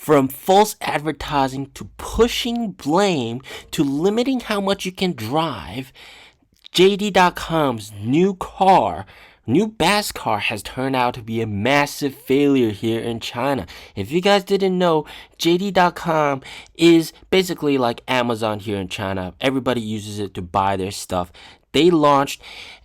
From false advertising to pushing blame to limiting how much you can drive, JD.com's new BAAS car has turned out to be a massive failure here in China. If you guys didn't know, JD.com is basically like Amazon here in China. Everybody uses it to buy their stuff. They launched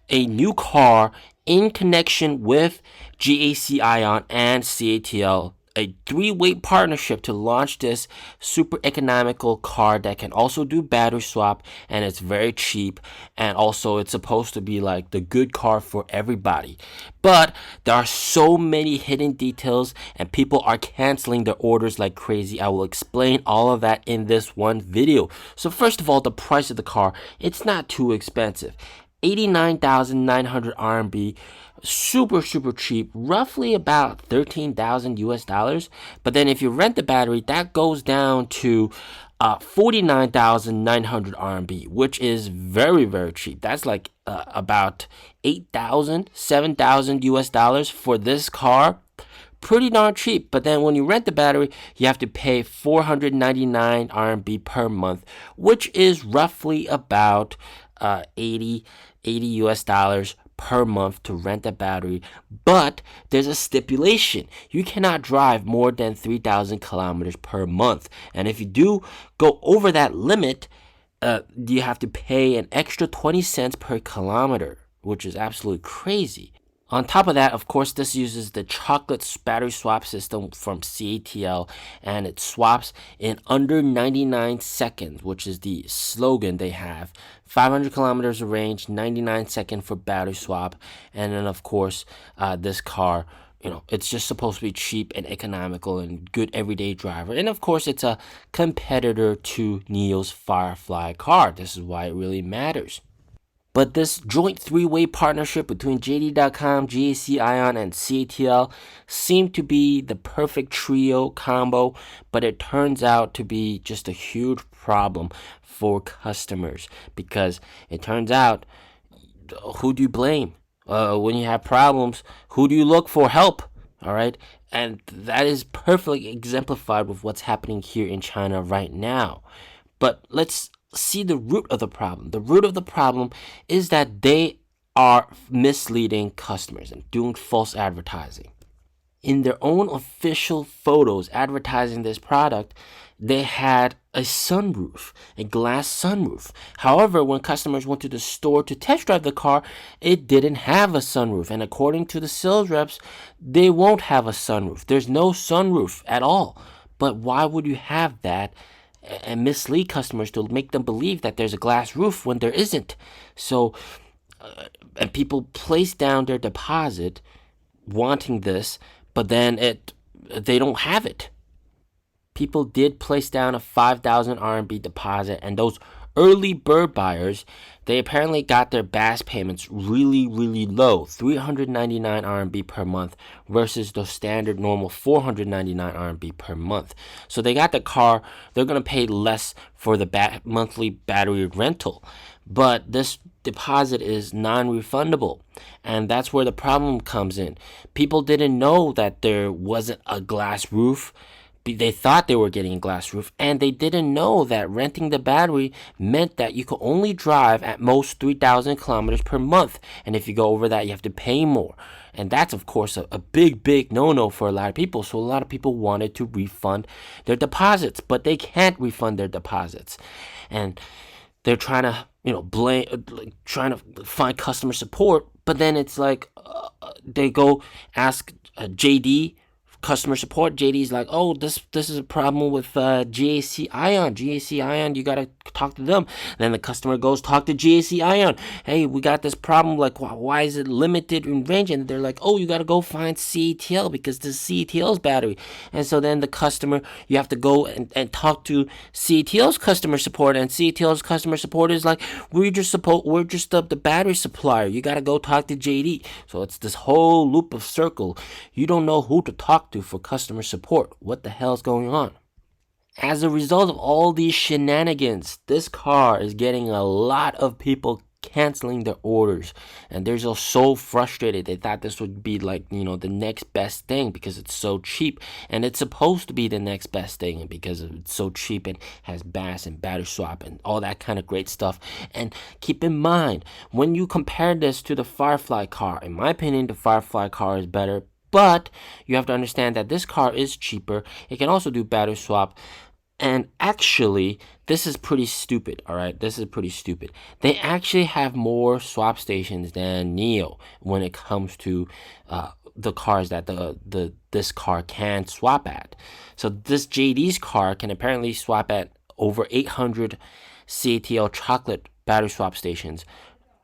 a new car in connection with GAC Ion and CATL, a three-way partnership to launch this super economical car that can also do battery swap, and it's very cheap, and also it's supposed to be like the good car for everybody. But there are so many hidden details and people are canceling their orders like crazy. I will explain all of that in this one video. So first of all, the price of the car, it's not too expensive. 89,900 RMB, super cheap, roughly about 13,000 US dollars. But then if you rent the battery, that goes down to 49,900 RMB, which is very cheap. That's like about 8,000, 7,000 US dollars for this car. Pretty darn cheap. But then when you rent the battery, you have to pay 499 RMB per month, which is roughly about 80 US dollars per month to rent a battery. But there's a stipulation: you cannot drive more than 3,000 kilometers per month, and if you do go over that limit, you have to pay an extra 20 cents per kilometer, which is absolutely crazy. On top of that, of course, this uses the chocolate battery swap system from CATL, and it swaps in under 99 seconds, which is the slogan they have. 500 kilometers of range, 99 seconds for battery swap. And then, of course, this car, it's just supposed to be cheap and economical and good everyday driver. And, of course, it's a competitor to NIO's Firefly car. This is why it really matters. But this joint three-way partnership between JD.com, GAC Ion, and CATL seemed to be the perfect trio combo, but it turns out to be just a huge problem for customers, because it turns out, who do you blame? When you have problems, who do you look for help? All right, and that is perfectly exemplified with what's happening here in China right now. But let's see the root of the problem. The root of the problem is that they are misleading customers and doing false advertising. In their own official photos advertising this product, they had a sunroof, a glass sunroof. However, when customers went to the store to test drive the car, it didn't have a sunroof. And according to the sales reps, they won't have a sunroof. There's no sunroof at all. But why would you have that and mislead customers to make them believe that there's a glass roof when there isn't? So, and people place down their deposit wanting this, but then they don't have it. People did place down a 5,000 RMB deposit, and those early bird buyers, they apparently got their BAAS payments really low, 399 RMB per month versus the standard normal 499 RMB per month. So they got the car, they're going to pay less for the monthly battery rental, but this deposit is non-refundable, and that's where the problem comes in. People didn't know that there wasn't a glass roof. They thought they were getting a glass roof, and they didn't know that renting the battery meant that you could only drive at most 3,000 kilometers per month. And if you go over that, you have to pay more. And that's, of course, a big no-no for a lot of people. So a lot of people wanted to refund their deposits, but they can't refund their deposits. And they're trying to, trying to find customer support. But then it's like, they go ask JD, customer support. JD's like, oh, this is a problem with GAC Ion. GAC Ion, you gotta talk to them. Then the customer goes talk to GAC Ion. Hey, we got this problem. Like, why is it limited in range? And they're like, oh, you gotta go find CATL because this is CATL's battery. And so then the customer, you have to go and talk to CATL's customer support, and CATL's customer support is like, we're just the battery supplier. You gotta go talk to JD. So it's this whole loop of circle. You don't know who to talk to for customer support. What the hell is going on? As a result of all these shenanigans, this car is getting a lot of people canceling their orders, and they're just so frustrated. They thought this would be like, the next best thing because it's so cheap, and it's supposed to be the next best thing because it's so cheap and has BAAS and battery swap and all that kind of great stuff. And keep in mind, when you compare this to the Firefly car, in my opinion, the Firefly car is better, but you have to understand that this car is cheaper. It can also do battery swap. And actually, this is pretty stupid, all right? This is pretty stupid. They actually have more swap stations than NIO when it comes to the cars that this car can swap at. So this JD's car can apparently swap at over 800 CATL chocolate battery swap stations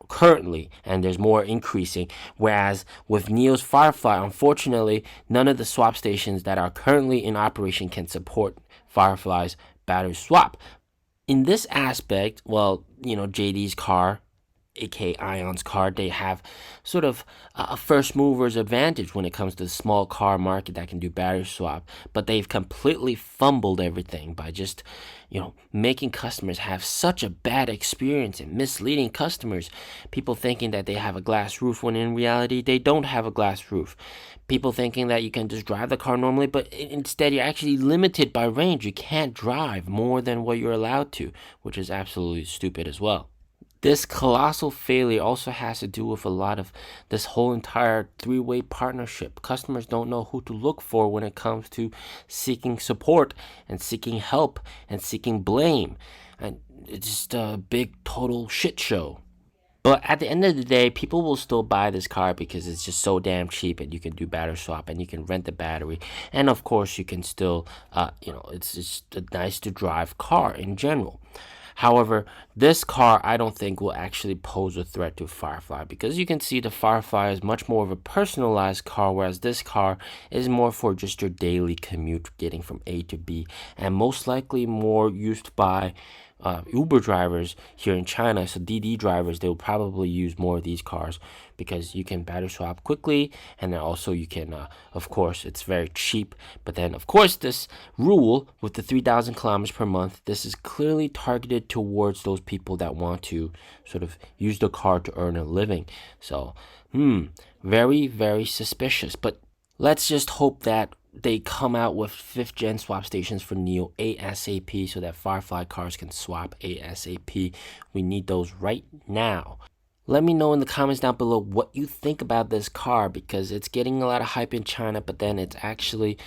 currently, and there's more increasing. Whereas with NIO's Firefly, unfortunately, none of the swap stations that are currently in operation can support Firefly's battery swap. In this aspect, well, JD's car, aka Ion's car, they have sort of a first mover's advantage when it comes to the small car market that can do battery swap, but they've completely fumbled everything by just making customers have such a bad experience and misleading customers. People thinking that they have a glass roof when in reality they don't have a glass roof. People thinking that you can just drive the car normally, but instead you're actually limited by range. You can't drive more than what you're allowed to, which is absolutely stupid as well. This colossal failure also has to do with a lot of this whole entire three-way partnership. Customers don't know who to look for when it comes to seeking support and seeking help and seeking blame. And it's just a big total shit show. But at the end of the day, people will still buy this car because it's just so damn cheap, and you can do battery swap and you can rent the battery. And of course, you can still, it's just a nice to drive car in general. However, this car I don't think will actually pose a threat to Firefly, because you can see the Firefly is much more of a personalized car, whereas this car is more for just your daily commute, getting from A to B, and most likely more used by Uber drivers here in China. So DD drivers, they will probably use more of these cars because you can battery swap quickly, and then also you can of course it's very cheap. But then of course this rule with the 3,000 kilometers per month, this is clearly targeted towards those people that want to sort of use the car to earn a living. So very, very suspicious. But let's just hope that they come out with 5th gen swap stations for NIO ASAP so that Firefly cars can swap ASAP. We need those right now. Let me know in the comments down below what you think about this car, because it's getting a lot of hype in China, but then it's actually,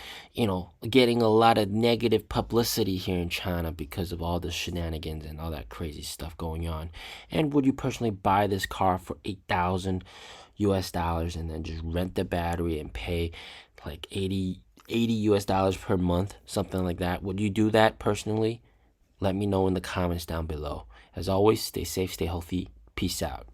getting a lot of negative publicity here in China because of all the shenanigans and all that crazy stuff going on. And would you personally buy this car for $8,000 and then just rent the battery and pay like $80 per month, something like that? Would you do that personally? Let me know in the comments down below. As always, stay safe, stay healthy. Peace out.